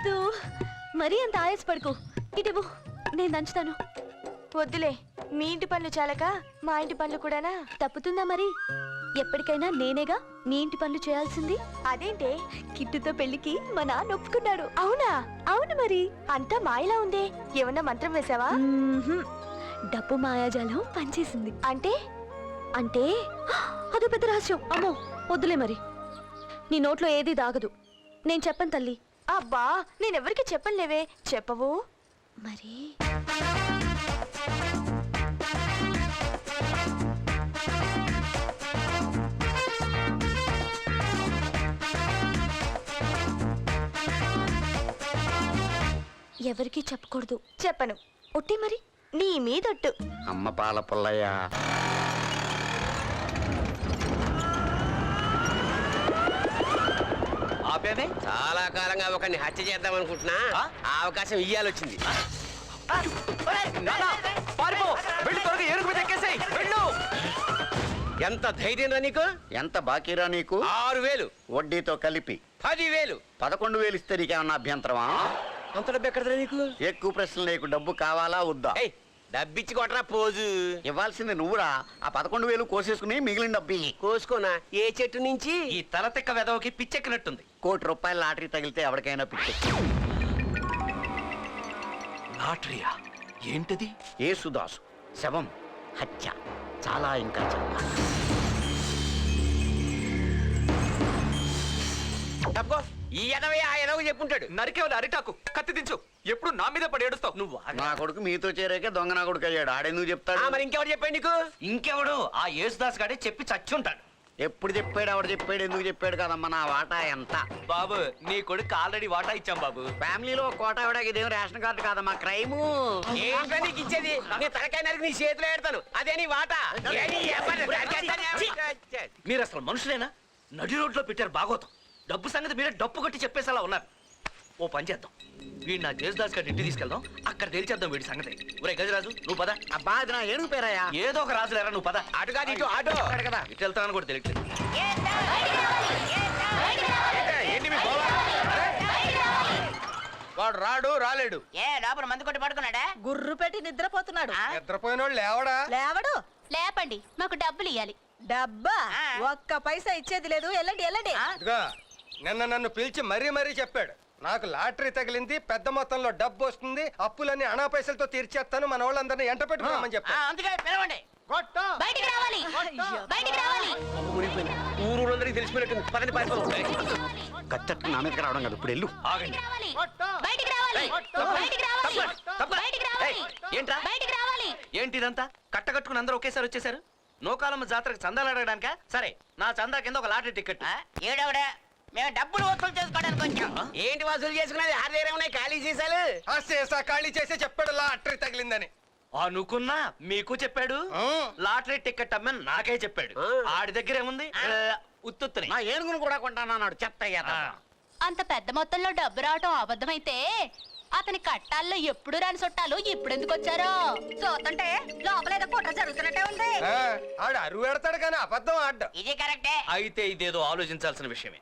వద్దు మరీ అంత ఆయాసపడుకో. ఇటు నేను దంచుతాను. వద్దులే, మీ ఇంటి పనులు చాలక మా ఇంటి పనులు కూడానా? తప్పుతుందా మరి? ఎప్పటికైనా నేనేగా మీ ఇంటి పనులు చేయాల్సింది. అదేంటే? కిట్టుతో పెళ్లికి మా నాన్న ఒప్పుకున్నాడు. అవునా? అవును మరి. అంతా మాయలా ఉందే, ఏమన్నా మంత్రం వేసావా? డబ్బు మాయాజాలం పనిచేసింది. అంటే? అంటే అదో పెద్ద రహస్యం. అమ్మో వద్దులే మరి. నీ నోట్లో ఏది దాగదు. నేను చెప్పను తల్లి. అబ్బా, నేనెవరికి చెప్పలేవే. చెప్పవు మరి. ఎవరికి చెప్పకూడదు. చెప్పను. ఒట్టి మరి. నీ మీదొట్టు. అమ్మ పాల పుల్లయ్య. ఆపేమే చాలా కాలంగా ఒకరిని హత్య చేద్దాం అనుకుంటున్నా, ఆ అవకాశం ఇయ్యాలొచ్చింది. ఎంత ధైర్యం రా నీకు? ఎంత బాకీరా నీకు? 6000 వడ్డీతో కలిపి 10,000. 11,000 ఇస్తే నీకేమన్నా అభ్యంతరమా? అంత డబ్బు ఎక్కడదా నీకు? ఎక్కువ ప్రశ్నలు నీకు. డబ్బు కావాలా వద్దా? డబ్బిచ్చి కొట్టరా పోజు. ఇవ్వాల్సింది నువ్వురా. ఆ 11,000 కోసేసుకుని మిగిలిన డబ్బు కోసుకోనా? ఏ చెట్టు నుంచి? ఈ తలతిక్క వెదవకి పిచ్చెక్కినట్టుంది. ₹1,00,000 లాటరీ తగిలితే ఎవరికైనా పిచ్చి. లాటరీయా? ఏంటది? యేసుదాసు శవం, హత్య, చాలా ఇంకా చెప్పాలి. తప్పుకో. ఈ ఎదవే ఆ ఎదవ చెప్పుంటాడు. నరికేవాళ్ళు అరిటాకు కత్తి దించు. ఎప్పుడు నా మీద పడి ఏడుస్తావు నువ్వు. నా కొడుకు మీతో చేరాకే దొంగ నా కొడుకు అయ్యాడు. ఆడెందుకు చెప్తాడు? మరి ఇంకెవరు చెప్పాడు నీకు? ఇంకెవడు? ఆ యేసుదాస్ గాడే చెప్పి చచ్చుంటాడు. ఎప్పుడు చెప్పాడు? ఎవడు చెప్పాడు? ఎందుకు చెప్పాడు? కదమ్మా నా వాటా ఎంత? బాబు, నీ కొడుకు ఆల్రెడీ వాటా ఇచ్చాం బాబు. ఫ్యామిలీలో కోట ఎవడానికి ఇదేం రేషన్ కార్డు కాదమ్మా, క్రైము. ఏంటో నీకు ఇచ్చేది? నీ తలకాయ నరికి నీ చేతిలో పెడతాను. అదే నీ వాట. మీరు అసలు మనుషులేనా? నడి రోడ్లో పెట్టారు బాగోతం. డబ్బు సంగతి మీరే డప్పు కొట్టి చెప్పేసేలా ఉన్నారు. ఓ పని చేద్దాం, వీడు నా జేసుదాస్ గారి ఇంటికి తీసుకెళ్దాం. అక్కడ తేల్చేద్దాం వీడి సంగతి. ఒరే గజరాజు, నువ్వు పద. అబ్బా అది నా ఏనుగు పేరయ్యా. ఏదో ఒక రాజు లేరా, నువ్వు పద. అటు కాదు ఇటు, ఆటో కదా ఇటు వెళ్తానని కూడా తెలియట్లేదు. ఏంటి మీ గోల? వాడు రాడు, రాలేడు. లోపల మందు కొట్టి పడుకున్నాడా? గుర్రు పెట్టి నిద్రపోతున్నాడు. నిద్రపోయినోడు లేవడా? లేవడు. లేపండి, మాకు డబ్బులు ఇవ్వాలి. డబ్బా? ఒక్క పైసా ఇచ్చేది లేదు. వెళ్ళండి వెళ్ళండి. ఇదిగో, నిన్న నన్ను పిలిచి మరీ చెప్పాడు. నాకు లాటరీ తగిలింది, పెద్ద మొత్తంలో డబ్బు వస్తుంది, అప్పులన్నీ అనా పైసలతో తీర్చేస్తాను, మన వాళ్ళందరినీ ఎంట పెట్టుకోమని చెప్పాను. అందుకే పిలవండి. బయటికి రావాలి, బయటికి రావాలి. ఊరందరికి తెలిసిపోయినట్టుంది. పదండి పారిపోదాం. కచ్చట్టు నా మీదకి రావడం కదా. ఇప్పుడు వెళ్ళు. ఆగండి. బయటికి రావాలి, బయటికి రావాలి, బయటికి రావాలి, ఏంట్రా? బయటికి రావాలి. ఏంటి ఇదంతా? కట్టకట్టుకుని అందరూ ఒకేసారి వచ్చేసారు. నోకాలమ్మ జాతరకు చందాలు అడగడానికా? సరే, నా చందా కింద ఒక లాటరీ టికెట్. ఏడవడా? మేము డబ్బులు వసూలు చేసుకోవడానికి వచ్చాం. ఏంటి వసూలు చేసుకున్నది? ఆరు దగ్గర ఉన్నాయి ఖాళీ సీసాలు. ఖాళీ చేసి చెప్పాడు లాటరీ తగిలిందని. అనుకున్నా మీకు చెప్పాడు. లాటరీ టికెట్ అమ్మని నాకే చెప్పాడు. ఆడి దగ్గర ఏముంది? ఉత్తుత్తుని. నా ఏనుగును కూడా కొంటానన్నాడు. చెత్త అయ్యా. అంత పెద్ద మొత్తంలో డబ్బు రావటం అబద్ధమైతే అతని కట్టాల్లో ఎప్పుడు రాని చుట్టాలు ఇప్పుడు ఎందుకు వచ్చారో చూస్తుంటే లోపలేదో కుట్ర జరుగుతున్నట్టే ఉంది. ఆడు అరువు పెడతాడు కానీ అబద్ధం ఆడ్డం. ఇది కరెక్టే. అయితే ఇదేదో ఆలోచించాల్సిన విషయమే.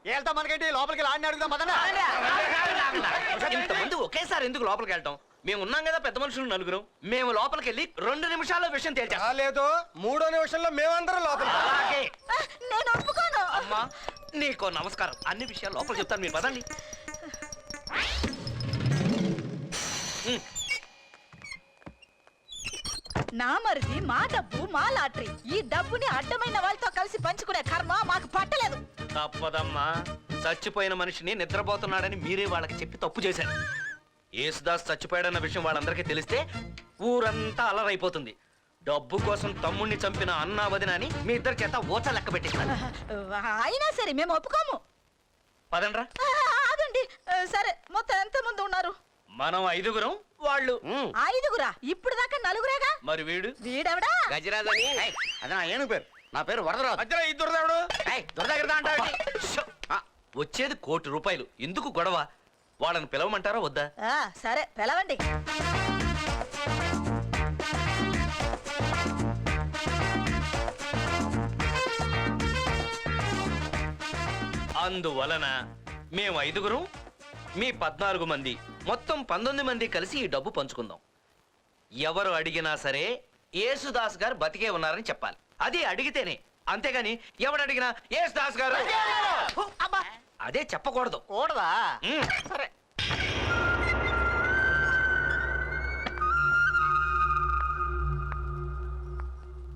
వెళ్తా మనకేంటి, లోపలికి లాడిని అడుగుదాం పదనా. ఇంతమంది ఒకేసారి ఎందుకు లోపలికి వెళ్తాం? మేము ఉన్నాం కదా పెద్ద మనుషులు నలుగురు. మేము లోపలికి వెళ్ళి 2 నిమిషాల్లో విషయం తేల్చాం. రాలేదు, 3వ నిమిషంలో మేమందరం లోపల. అలాగే. నేను ఒప్పుకోను. అమ్మా నీకో నమస్కారం. అన్ని విషయాలు లోపల చెప్తాను, మీరు పదండి. నా మరిది, మా డబ్బు, మా లాటరీ. ఈ డబ్బుని అడ్డమైన వాళ్ళతో కలిసి పంచుకునే కర్మ మాకు పట్టలేదు. తప్పదమ్మా. చచ్చిపోయిన మనిషిని నిద్రపోతున్నాడని మీరే వాళ్ళకి చెప్పి తప్పు చేశారు. యేసుదాస్ చచ్చిపోయాడన్న విషయం వాళ్ళందరికీ తెలిస్తే ఊరంతా అలరైపోతుంది. డబ్బు కోసం తమ్ముణ్ణి చంపిన అన్నా వదిన అని మీ ఇద్దరి చేత ఓచ లెక్క పెట్టిస్తారు. అయినా సరే మేము ఒప్పుకోము. పదండ్రా. ఆగండి. సరే, మొత్తం ఎంత మంది ఉన్నారు? మనం 5గురం, వాళ్ళు 5గురా? ఇప్పుడు దాకా 4గురేగా. మరి వీడెవడా? గజరాజని. అది నా ఏనుగు పేరు. నా పేరు వరదరాజు. మధ్యలో ఈ దురదవుడు. దురదగిరిదా అంటాడు. వచ్చేది ₹1 కోటి. ఎందుకు గొడవ? వాళ్ళని పిలవమంటారా వద్దా? సరే పిలవండి. అందువలన మేము 5గురం, మీ 14 మంది మొత్తం 19 మంది కలిసి ఈ డబ్బు పంచుకుందాం. ఎవరు అడిగినా సరే యేసుదాస్ గారు బతికే ఉన్నారని చెప్పాలి. అది అడిగితేనే, అంతేగాని ఎవడు అడిగినా యేసుదాస్ గారు అదే చెప్పకూడదు. కూడదా? ఉమ్. సరే.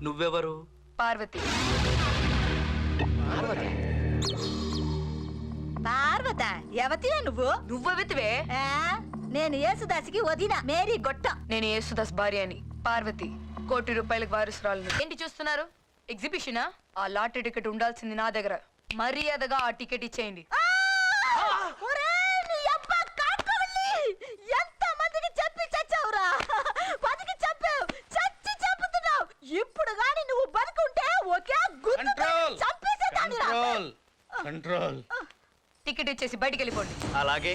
నువ్వెవరు? పార్వతి. పార్వత ఎవతివే నువ్వు? నువ్వెవతివే? ఆ, నేను యేసుదాసికి వదిన మేరీ గొట్ట. నేను యేసుదాస్ భార్యని పార్వతి, ₹1 కోటి వారసురాలను. ఏంటి చూస్తున్నారు? ఎగ్జిబిషనా? ఆ లాటరీ టికెట్ ఉండాల్సింది నా దగ్గర. మర్యాదగా ఆ టికెట్ ఇచ్చేయండి. ఒరేయ్, నీ అబ్బ కాకవల్లి! ఎంతమందికి చెప్పి చచ్చావురా? బతికి చెప్పావు, చచ్చి చెప్పుతున్నావు. ఇప్పుడు గాని నువ్వు బతికుంటే ఒకే గుర్తు చంపేసేదానిరా. కంట్రోల్. టికెట్ ఇచ్చేసి బయటికి వెళ్ళిపోండి. అలాగే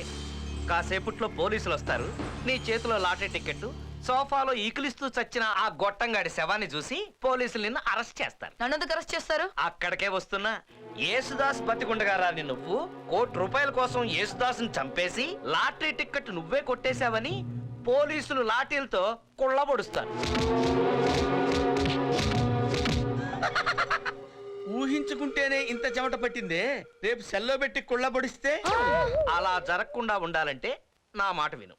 కాసేపట్లో పోలీసులు వస్తారు. నీ చేతిలో లాటరీ టికెట్, సోఫాలో ఈకిలిస్తూ చచ్చిన ఆ గొట్టంగాడి శవాన్ని చూసి పోలీసులు నిన్ను అరెస్ట్ చేస్తారు. నన్ను ఎందుకు అరెస్ట్ చేస్తారు? అక్కడికే వస్తున్నా. యేసుదాస్ బతికుండగారాని నువ్వు ₹1 కోటి కోసం యేసుదాస్ని చంపేసి లాటరీ టికెట్ నువ్వే కొట్టేశావని పోలీసులు లాఠీలతో కుళ్ళబొడుస్తారు. ఊహించుకుంటేనే ఇంత చెమట పట్టిందే. రేపు సెల్లో పెట్టి కుళ్ళబడిస్తే అలా జరగకుండా ఉండాలంటే నా మాట విను.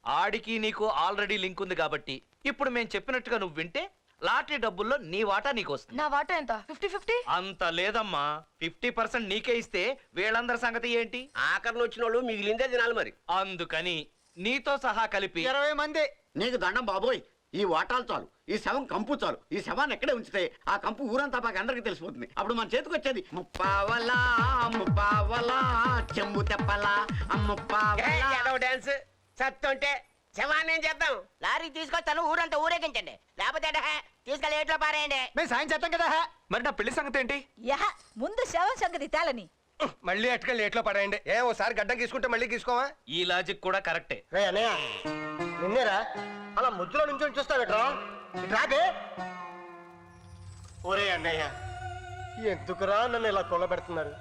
ఆడికి నీకు ఆల్రెడీ లింక్ ఉంది కాబట్టి ఇప్పుడు మేము చెప్పినట్టుగా నువ్వు వింటే లాటరీ డబ్బుల్లో నీ వాటా నీకు వస్తుంది. నా వాటా ఎంత? 50-50? అంత లేదమ్మా. 50% నీకే ఇస్తే వీళ్ళందరి సంగతి ఏంటి? ఆఖరిని వచ్చిన వాళ్ళు మిగిలిందే తినాలి మరి. అందుకని నీతో సహా కలిపి 20 మంది. నీకు దండం బాబోయ్. ఈ వాటాలు చాలు, ఈ శవం కంపు చాలు. ఈ శవాన్ని ఎక్కడే ఉంచితే ఆ కంపు ఊరంతా బాగా అందరికి తెలిసిపోతుంది. అప్పుడు మన చేతికి వచ్చేది ముప్పావలా ముప్పావలా చెంబు తెప్పలా ముప్పావలా. డాన్స్ సత్తుంటే శవాన్ని ఏం చేద్దాం? లారీ తీసుకొస్తాను, ఊరంతా ఊరేగించండి. లేకపోతే తీసుకెళ్ళి ఏట్లో పారేయండి. మేము సాయం చేద్దాం కదా. మరి నా పెళ్లి సంగతి ఏంటి? యహ, ముందు శవం సంగతి తేలని. మళ్ళీ అటుకెళ్ళి ఏట్లో పడేయండి. ఓసారి గడ్డం గీసుకుంటే మళ్ళీ గీసుకోవా? ఈ లాజిక్ కూడా కరెక్టే. అన్నయ్య నిన్నేరా అలా ముద్దులో నుంచి చూస్తావేట్రా? రాబే. ఒరే అన్నయ్య, ఎందుకురా నన్ను ఇలా కొల్లబెడుతున్నారు?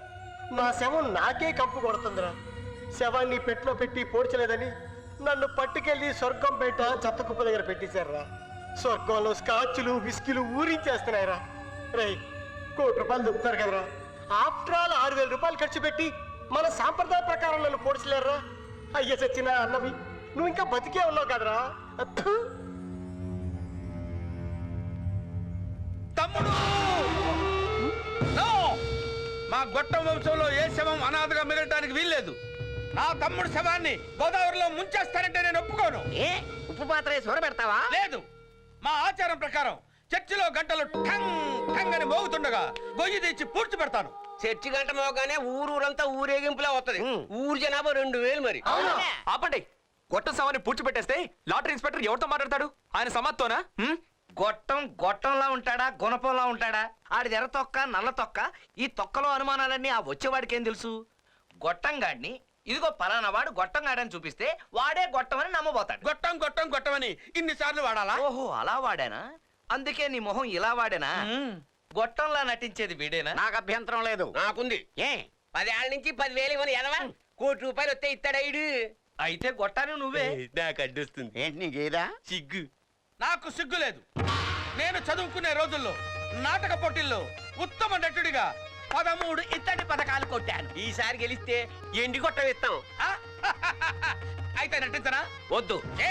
నా శవం నాకే కంపు కొడుతుందిరా. శవాన్ని పెట్లో పెట్టి పోడ్చలేదని నన్ను పట్టుకెళ్ళి స్వర్గం పేట చెత్త కుప్ప దగ్గర పెట్టేశారా. స్వర్గంలో స్కాచ్లు విస్కీలు ఊరించేస్తున్నాయిరా. రేయ్, ₹1 కోటి దొరుకుతారు కదరా. ఆఫ్టర్ ఆల్ ₹6000 ఖర్చు పెట్టి మన సాంప్రదాయ ప్రకారం నన్ను పోడ్చలేరురా. అయ్య చచ్చిన అన్నవి, నువ్వు ఇంకా బతికే ఉన్నావు కదరా. అత్తు. తమ్ముడు నో! మా గొట్టం వంశంలో ఏ శవం అనాథగా మిగలటానికి వీల్లేదు. నా తమ్ముడు శవాన్ని గోదావరిలో ముంచేస్తానంటే నేను ఒప్పుకోను. ఏ ఉప్పు పాత్ర వేసి పెడతావా? లేదు. మా ఆచారం ప్రకారం చర్చిలో గంటలు ఠంగ్ ఠంగ్ అని మోగుతుండగా గొయ్యి తెచ్చి పూడ్చి పెడతాను. చర్చి గంట మోగానే ఊరూరంతా ఊరేగింపులా వస్తది. ఊరు జనాభా 2000 మరి. ఆపండి. గొట్టం శవాన్ని పూడ్చిపెట్టేస్తే లాటరీ ఇన్స్పెక్టర్ ఎవరితో మాట్లాడతాడు? ఆయన సమాత్తోనా? గొట్టం గొట్టంలా ఉంటాడా, గుణపంలా ఉంటాడా? ఆడిది ఎర్ర తొక్క, నల్ల తొక్క. ఈ తొక్కలో అనుమానాలన్నీ ఆ వచ్చేవాడికి ఏం తెలుసు? గొట్టంగాడిని ఇదిగో పలానా వాడు గొట్టంగాడని చూపిస్తే వాడే గొట్టం అని నమ్మబోతాడు. గొట్టం గొట్టం గొట్టం అని ఇన్నిసార్లు వాడాలా? ఓహో, అలా వాడానా? అందుకే నీ మొహం ఇలా వాడేనా? గొట్టంలా నటించేది వీడేనా? నాకు అభ్యంతరం లేదు. నాకుంది. ఏ 10 ఏళ్ల నుంచి 10,000 ఇవ్వని ఎదవా ₹1 కోటి వస్తే ఇస్తాడా ఇడు? అయితే గొట్టాను నువ్వే. నాకు అడ్డొస్తుంది. ఏంటి నీకేదా సిగ్గు. నాకు సిగ్గు లేదు. నేను చదువుకునే రోజుల్లో నాటక పోటీల్లో ఉత్తమ నటుడిగా 13 ఇత్తడి పథకాలు కొట్టాను. ఈసారి గెలిస్తే ఎండి గొట్టం ఇస్తాం. ఆ? అయితే నటించరా? వద్దు, ఏ?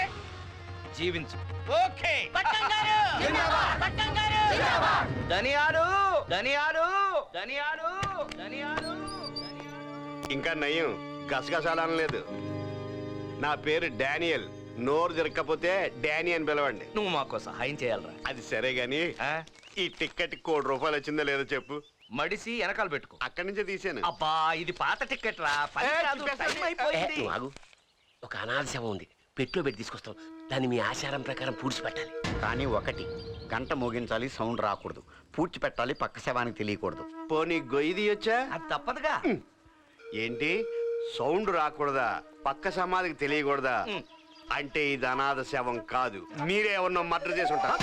జీవించు. ఓకే. ధనియాలు ధనియాలు ధనియాలు ధనియాలు. ఇంకా నయం గసగసాలనలేదు. నా పేరు డానియల్. నోరు జరగకపోతే డానీ అని పిలవండి. నువ్వు మాకు సహాయం చేయాలరా. అది సరే గాని ఈ టికెట్ ₹1 కోటి వచ్చిందో లేదో చెప్పు. మడిసి వెనకాల పెట్టుకో. అక్కడి నుంచే తీసాను. అబ్బా, ఇది పాత టికెట్ రా. పని కాదు, టైం అయిపోయింది. నువ్వు ఆగు. ఒక అనాథ శవం ఉంది, పెట్లో పెట్టి తీసుకొస్తాం. దాన్ని మీ ఆచారం ప్రకారం పూడ్చి పెట్టాలి. కానీ ఒకటి, గంట మోగించాలి, సౌండ్ రాకూడదు. పూడ్చి పెట్టాలి, పక్క శవానికి తెలియకూడదు. పోనీ గొయ్యి తీయొచ్చా? అది తప్పదుగా. ఏంటి సౌండ్ రాకూడదా? పక్క సమాధికి తెలియకూడదా? అంటే ఇది అనాథ శవం కాదు. మీరే ఎవరినో మర్డర్ చేసి ఉంటారు.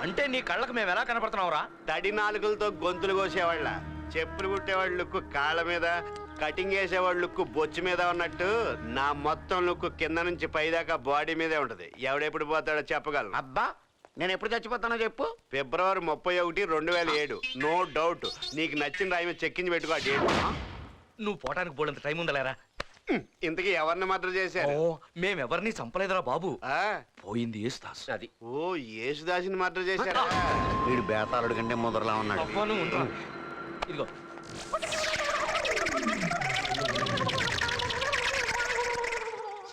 అంటే నీ కళ్ళకు మేము ఎలా కనపడుతున్నావురా? తడి నాలుగులతో గొంతులు కోసేవాళ్ళ. చెప్పులు కుట్టేవాళ్ళ లుక్కు కాళ్ళ మీద, కటింగ్ వేసేవాళ్ళ లుక్కు బొచ్చు మీద ఉన్నట్టు నా మొత్తం లుక్కు కింద నుంచి పైదాకా బాడీ మీదే ఉంటది. ఎవడెప్పుడు పోతాడో చెప్పగలను. అబ్బా నేను ఎప్పుడు చచ్చిపోతానో చెప్పు. ఫిబ్రవరి 31, 2007. No doubt. నీకు నచ్చిన రాయి మీద చెక్కించి పెట్టుకో ఆ డేట్. నువ్వు పోవడానికి బోడంత టైం ఉందలేరా? ఇంతకీ ఎవరిని మర్డర్ చేశారు? మేమెవరిని చంపలేదురా బాబు. ఆ? పోయింది యేసుదాస్. అది ఓ యేసుదాసిని మర్డర్ చేశారా? వీడు బేతాళుడి కంటే ముదరలా ఉన్నాడు. అవ్వను ఉండరా. ఇదిగో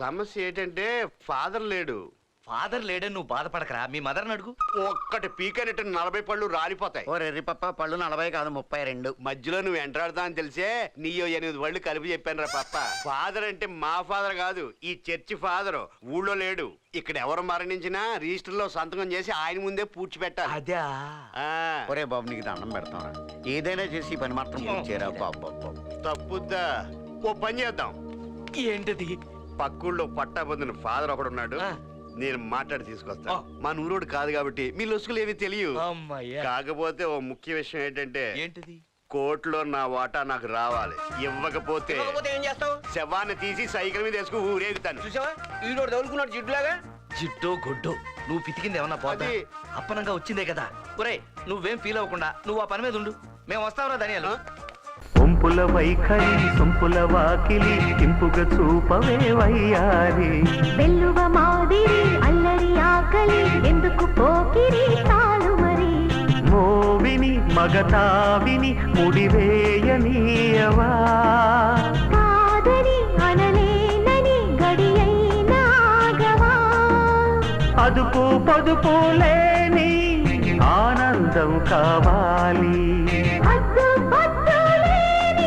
సమస్య ఏంటంటే ఫాదర్ లేడు. ఫాదర్ లేడని నువ్వు బాధపడకరా, మీ మదర్ని అడుగు. ఒక్కటి పీకనట్టు 40 పళ్ళు రాలిపోతాయి. ఓ రెర్రిపప్ప పళ్ళు 40 కాదు 32. మధ్యలో నువ్వు ఎంటాడుతా అని తెలిసే నీయో 8 పళ్ళు కలిపి చెప్పాను రా పప్ప. ఫాదర్ అంటే మా ఫాదర్ కాదు, ఈ చర్చి ఫాదర్. ఊళ్ళో లేడు. ఇక్కడ ఎవరు మరణించినా రిజిస్టర్ లో సంతకం చేసి ఆయన ముందే పూడ్చిపెట్టాలి. అదే ఆ, ఒరే బాబు నీకు దండం పెడతాను, ఏదైనా చేసి ఈ పని మాత్రం పూర్తిచేయరా బాబు. తప్పుద్దా? ఓ పని చేద్దాం. ఏంటది? పక్కూళ్ళో పట్టా పొందిన ఫాదర్ ఒకడున్నాడు. నేను మాట్లాడి తీసుకొస్తా. మా నూరోడు కాదు కాబట్టి మీ లొసుకులు ఏమి తెలియవు. కాకపోతే ఓ ముఖ్య విషయం ఏంటంటే ఏంటిది? కోర్టులో నా వాటా నాకు రావాలి. ఇవ్వకపోతే ఏం చేస్తావు? శవాన్ని తీసి సైకిల్ మీద వేసుకుని ఊరేగుతాను. చూసావా ఈరోడు తగులుకున్నాడు జిడ్డులాగా. జిడ్డో గొడ్డో నువ్వు పితికింది ఏమన్నా పోతా? అది. అప్పనంగా వచ్చిందే కదా. ఒరే నువ్వేం ఫీల్ అవ్వకుండా నువ్వు ఆ పని మీద ఉండు, మేము వస్తావురా ధనియాలు. ఒంపుల వైఖరి సొంపుల వాకిలి ఇంపుగా చూపవే వయ్యారి. వెల్లువ మాదిరి అల్లరి ఆకలి ఎందుకు పోకిరి తాళు మరి. మోవిని మగతావిని ముడివేయనీయవా. కాదని అనలేనని గడియైనాగవా. అదుపు పొదుపు లేని ఆనందం కావాలి.